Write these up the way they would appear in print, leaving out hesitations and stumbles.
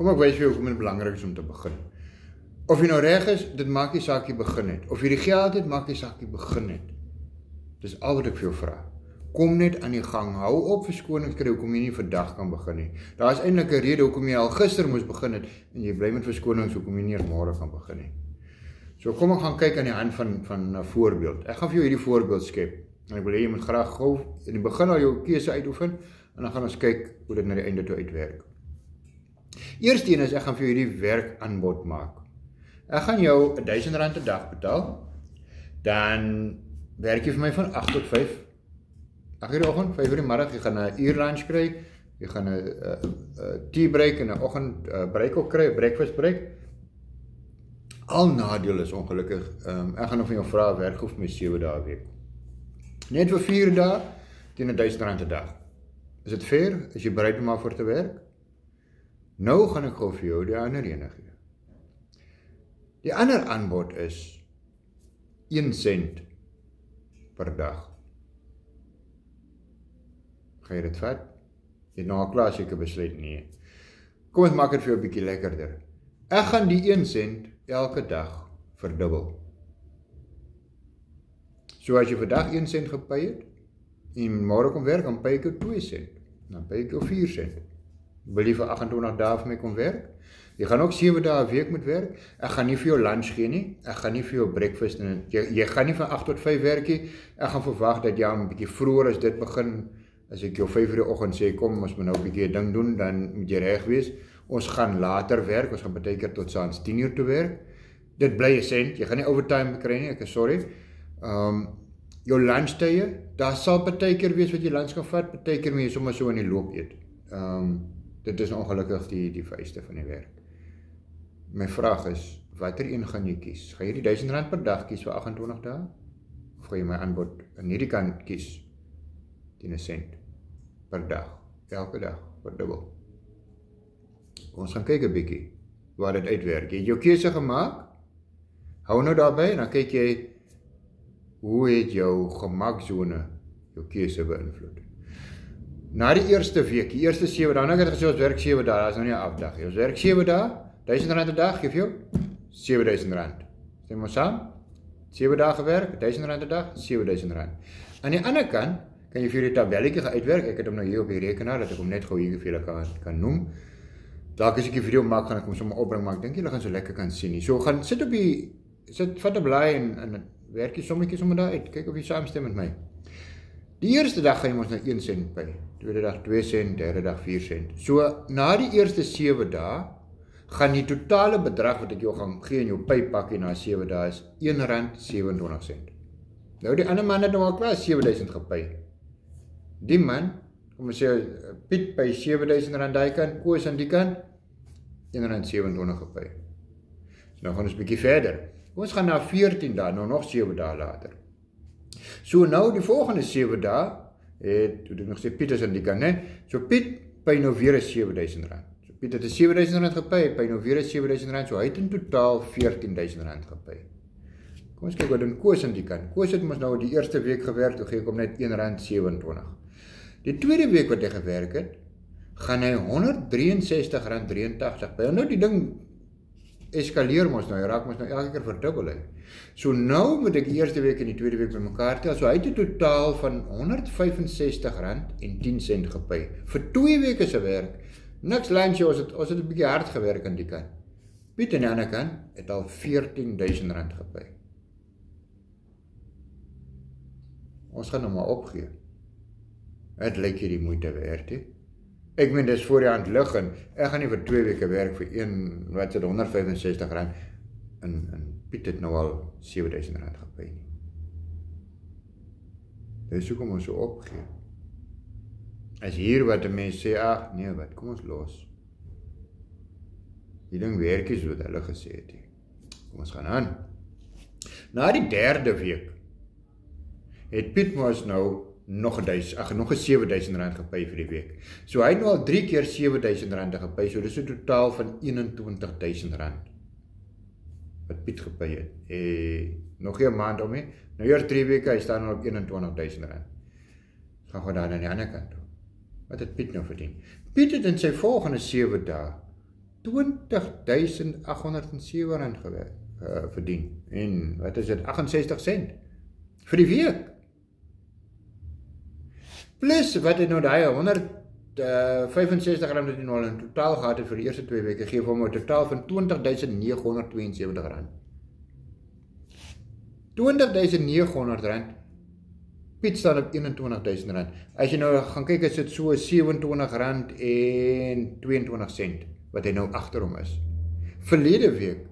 Kom ek wys vir jou hoekom dit belangrik is om te begin. Of jy nou reg is, dit maak nie saak jy begin het. Of jy die geld het, maak nie saak jy begin het. Dis al wat ek vir jou vra. Kom net aan die gang, hou op verskonings kry hoekom jy nie vandag kan begin nie. Daar is eintlik 'n rede hoekom jy al gister moes begin het, en jy bly met verskonings hoekom jy nie môre kan begin nie. So kom ek gaan kyk aan die hand van 'n voorbeeld. Ek gaan vir jou hierdie voorbeeld skep, en ek wil hê jy moet graag gou in die begin al jou keuse uitoefen, en dan gaan ons kyk hoe dit na die einde toe uitwerk. Eerste een is, ek gaan vir jou hierdie werkaanbod maak. Ek gaan jou R1000 'n dag betaal, dan werk jy vir my van 8 tot 5, 8 uur die oggend, 5 uur die middag, jy gaan 'n uur lunch kry, jy gaan 'n tea break en 'n oggend break ook kry, 'n breakfast break. Al nadeel is ongelukkig, ek gaan nou van jou vra, werk hoef my 7 dae 'n week. Net vir 4 dae, teen R1000 'n dag. Is dit fair? Is jy bereid om daarvoor te werk? Nou gaan ek gou vir jou die ander ene gee. Die ander aanbod is 1 sent per dag. Ga jy dit vat? Jy het nou al klaar seker besluit, nee. Kom ons maak dit vir jou 'n bietjie lekkerder. Ek gaan die 1 sent elke dag verdubbel. So as jy vandag 1 sent gepay het, en môre kom werk, dan pay ek jou 2 sent. Dan pay ek jou 4 sent. Wil jy vir 28 dae vir my kom werk? Jy gaan ook 7 dae 'n week moet werk. Ek gaan nie vir jou lunch gee nie. Ek gaan nie vir jou breakfast en jy gaan nie van 8 tot 5 werk nie. Ek gaan verwag dat jy 'n bietjie vroeër as dit begin. As ek jou 5 uur die oggend sê, kom, ons moet nou 'n bietjie 'n ding doen, dan moet jy reg wees. Ons gaan later werk. Ons gaan baie keer tot saans 10 uur toe werk. Dit bly 1 sent. Jy gaan nie overtime kry nie. Ek is sorry. Jou lunchtye, daar sal baie keer wees wat jy lunch gaan vat, baie keer moet jy sommer so in die loop eet. Dit is ongelukkig die vereiste van die werk. My vraag is, watter een gaan jy kies? Gaan jy die R1000 per dag kies vir 28 dae? Of gaan jy my aanbod aan hierdie kant kies? teen 1 sent per dag, elke dag, verdubbel. Ons gaan kyk 'n bietjie waar dit uitwerk. Jy het jou keuse gemaak, hou nou daarby en dan kyk jy hoe het jou gemaksone jou keuse beïnvloed. Na die eerste week, die eerste 7 dae, nou ek het gesê ons werk 7 dae, dat is nou nie 'n afdag nie. Ons werk 7 dae, R1000 'n dag, geef jou R7000. Stem ons saam? 7 dae gewerk, R1000 'n dag, R7000. Aan die ander kant kan jy vir die tabelletjie uitwerk. Ek het hom nou hier op die rekenaar dat ek hom net gou hier vir julle kan noem. Dalk as ek die video maak, gaan ek hom sommer opbring, maar ek dink julle gaan so lekker kan sien nie. So gaan sit op die vat 'n blaai en werk jy sommetjies sommer daar uit. Kyk of jy saamstem met my. Die eerste dag gaan jy ons nou 1 sent by. Tweede dag 2 sent, derde dag 4 sent. So na die eerste 7 dae gaan die totale bedrag wat ek jou gaan gee in jou pypakkie na 7 dae is R1.27. Nou die ander man het nou al klaar 7000 gepay. Die man, kom ons sê Piet by R7000 daai kant, Koos aan die kant, R1.27 gepay. So nou gaan ons 'n bietjie verder. Ons gaan na 14 dae, nou nog 7 dae later. So nou die volgende 7 dae, hoe ek nog sê, Piet is aan die kant, né? So Piet pay nou weer R7000. So Piet het R7000 gepay, hy pay nou weer R7000, so hy het in totaal R14000 gepay. Kom ons kyk wat doen Koos aan die kant. Koos het ons nou die eerste week gewerk, toe gee ek hom net R1.27. Die tweede week wat hy gewerk het, gaan hy R163.83 pay. Nou die ding eskaleer ons nou, hy raak ons nou elke keer verdubbel. So nou moet ek die eerste week en die tweede week bymekaar tel, so hy het 'n totaal van R165.10 gepay. Vir 2 weke se werk, niks lunch, ons het 'n bietjie hard gewerk aan die kant. Piet aan die ander kant het al R14.000 gepay. Ons gaan nou maar opgee. Het lyk hier die moeite werd, hè? Ek meen, dis voor die hand lig en ek gaan nie vir 2 weke werk vir R165 en Piet het nou al R7000 gepay nie. Dis hoekom ons so opgee. As hier wat 'n mens sê, ag nee wat, kom ons los. Die ding werk nie so wat hulle gesê het nie. Kom ons gaan aan. Na die derde week het Piet mos nou nog R7.000 gepay vir die week. So hy het nou al 3 keer R7.000 gepay, so dis 'n totaal van R21.000 wat Piet gepay het. Nog geen maand om nie, nou eers 3 weke, hy staan nou op R21.000. Gaan we daar na die ander kant toe. Wat het Piet nou verdien? Piet het in sy volgende 7 dae R20.807 verdien. En wat is dit? 68 sent. Vir die week. Plus, wat het nou die 165 rand wat hy nou in totaal gehad het vir die eerste 2 weke, geef hom 'n totaal van R20.972. R20.900, Piet staan op R21.000. As jy nou gaan kyk, is dit so R27.22 wat hy nou agter hom is. Verlede week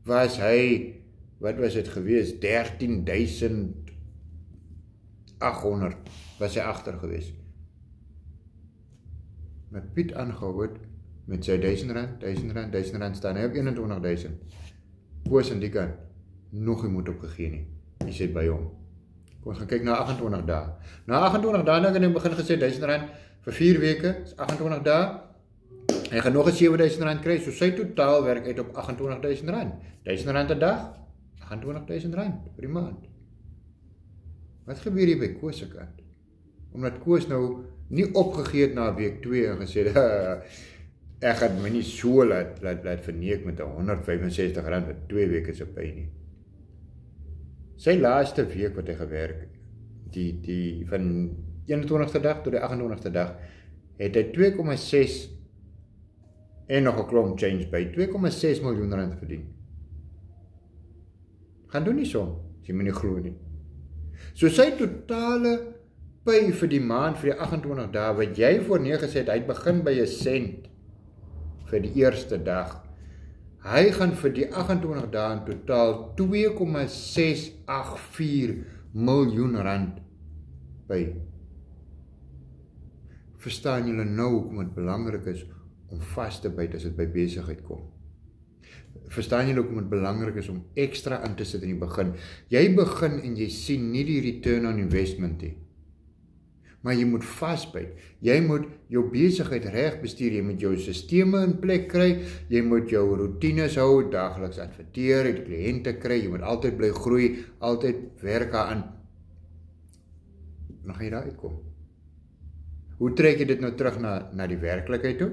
was hy, wat was dit gewees, 13.800 was hy agter gewees. Met Piet aangehou het, met sy R1.000 staan hy op 21.000. Koos aan die kant, nog nie moet opgegee nie. Hy sê by hom. Kom ons gaan kyk na 28 dae. Na 28 dae, nou kan hy begin gesê R1.000 vir 4 weke, is 28 dae. Hy gaan nog eens R7.000 kry, so sy totaal werk uit op R28.000. R1.000 'n dag, R28.000 vir die maand. Wat gebeur hier by Koos se kant? Omdat Koos nou nie opgegee het na week 2 en gesê ek gaan my nie so laat verneek met R165 vir 2 weke se pay nie. Sy laaste week wat hy gewerk het, die van 21ste dag tot die 28ste dag, het hy 2,6 en nog 'n klomp change by, R2,6 miljoen verdien. Gaan doen nie som, as jy my nie glo nie. So sy totale pay vir die maand, vir die 28 dae, wat jy voorneergesê het, hy begin by 1 sent vir die eerste dag. Hy gaan vir die 28 dae in totaal R2,684 miljoen by. Verstaan julle nou hoekom dit belangrik is om vas te byt as dit by besigheid kom? Verstaan julle hoekom dit belangrik is om ekstra in te sit in die begin? Jy begin en jy sien nie die return on investment nie. Maar jy moet vasbyt. Jy moet jou besigheid reg bestuur, jy moet jou sisteme in plek kry, jy moet jou routines hou, daagliks adverteer, die kliënte kry, jy moet altyd bly groei, altyd werk aan. Dan gaan jy daar uitkom. Hoe trek jy dit nou terug na die werklikheid toe?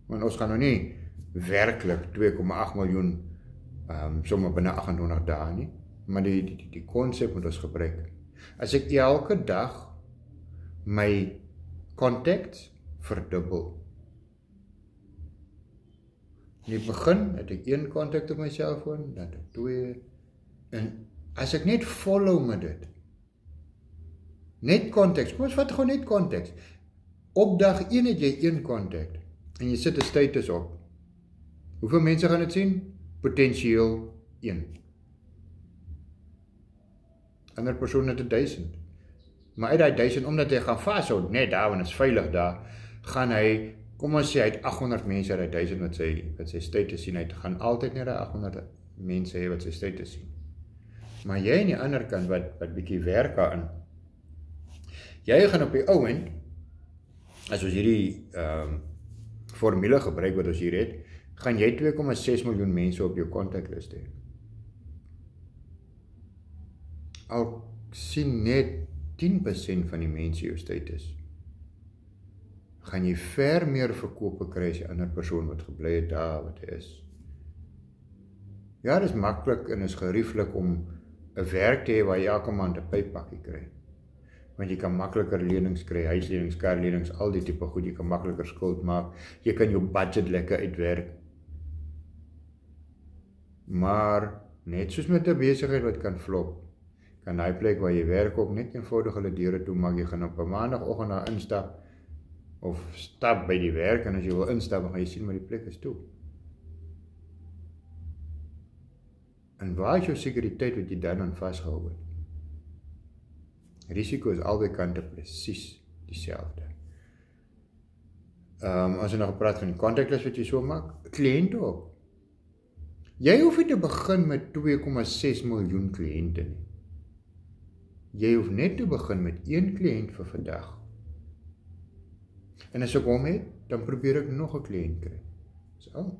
Want ons gaan nou nie werklik 2,8 miljoen sommer binne 28 dae nie, maar die konsep moet ons gebruik. As ek elke dag my contacts verdubbel. In die begin het ek 1 contact op my selfoon, dan 2, en as ek net follow met dit, net contacts, kom ons vat gewoon net contacts, op dag 1 het jy 1 contact, en jy sit 'n status op. Hoeveel mense gaan dit sien? Potentieel 1. Ander persoon het 1000. Maar uit die 1000, omdat hy gaan vashou, net daar, want is veilig daar, gaan hy, kom ons sê, hy het 800 mense uit die 1000 wat sy status sien, hy gaan altyd net die 800 mense hê wat sy status sien. Maar jy aan die ander kant, wat bietjie werk daarin, jy gaan op die ou end, as ons hierdie formule gebruik wat ons hier het, gaan jy 2,6 miljoen mense op jou contactlist hê. Al sien net 10% van die mense jou status, gaan jy ver meer verkope kry as die ander persoon wat gebly het daar wat hy is. Ja, dit is maklik en is gerieflik om 'n werk te hê waar jy elke maand 'n pyppakkie kry. Want jy kan makliker lenings kry, huislenings, karlenings, al die tipe goed, jy kan makliker skuld maak, jy kan jou budget lekker uitwerk. Maar net soos met 'n besigheid wat kan flop, kan hy plek waar jy werk ook net eenvoudig hulle deure toe maak, jy gaan op 'n maandagoggend daar instap, of stap by die werk, en as jy wil instap, dan gaan jy sien maar die plek is toe. En waar is jou sekuriteit wat jy dan aan vasgehou het? Risiko is albei kante presies dieselfde. As jy nog gepraat van die contactlist wat jy so maak, kliënte ook. Jy hoef nie te begin met 2,6 miljoen kliënte nie. Jy hoef net te begin met 1 kliënt vir vandag. En as ek hom het, dan probeer ek nog 'n kliënt kry. So.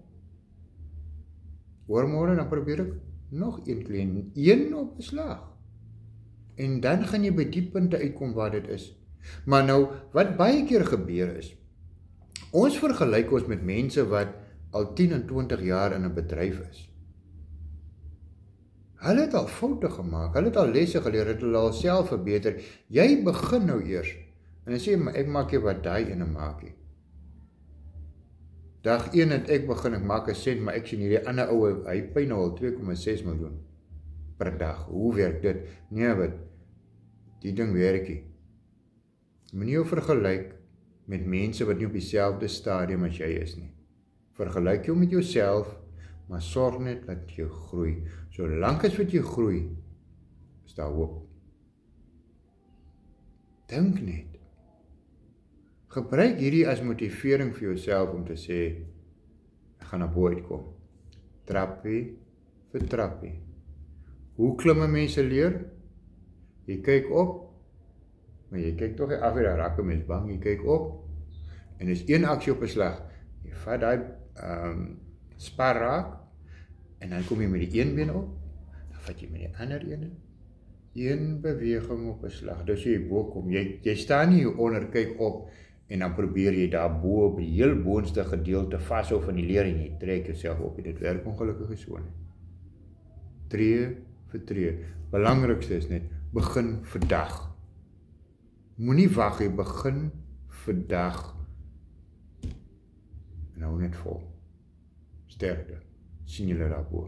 Oormôre dan probeer ek nog 1 kliënt, 1 op 'n slag. En dan gaan jy by die punte uitkom waar dit is. Maar nou, wat baie keer gebeur is, ons vergelyk ons met mense wat al 10 en 20 jaar in 'n bedryf is. Hulle het al foute gemaak, hulle het al lesse geleer, het hulle al self verbeter. Jy begin nou eers, en dan sê, maar ek maak jy wat daai ene maak nie. Dag 1 het ek begin, ek maak 'n sent, maar ek sien hierdie ander ou, hy pyn nou al 2,6 miljoen per dag. Hoe werk dit? Nee, wat, die ding werk nie. Moenie jou vergelyk met mense wat nie op dieselfde stadium as jy is nie. Vergelyk jou met jouself, maar sorg net dat jy groei. Solank as wat jy groei, is daar hoop. Dink net. Gebruik hierdie as motivering vir jouself om te sê, ek gaan na bo uitkom. Trappie vir trappie. Hoe klim mense leer? Jy kyk op, maar jy kyk toch nie af, daar raak 'n mens bang, jy kyk op, en is een aksie op 'n slag. Jy vat die spar raak, en dan kom jy met die een been op, dan vat jy met die ander ene, een beweging op 'n slag, dus jy bo kom, jy staan nie hier onder, kyk op, en dan probeer jy daar bo op die heel boonste gedeelte vashou van die leer, en jy trek jouself op, en dit werk ongelukkig so nie. Tree vir tree, belangrikste is net, begin vandag. Moenie wag, jy begin vandag, en hou net vol. Sterkte, sien julle daarbo.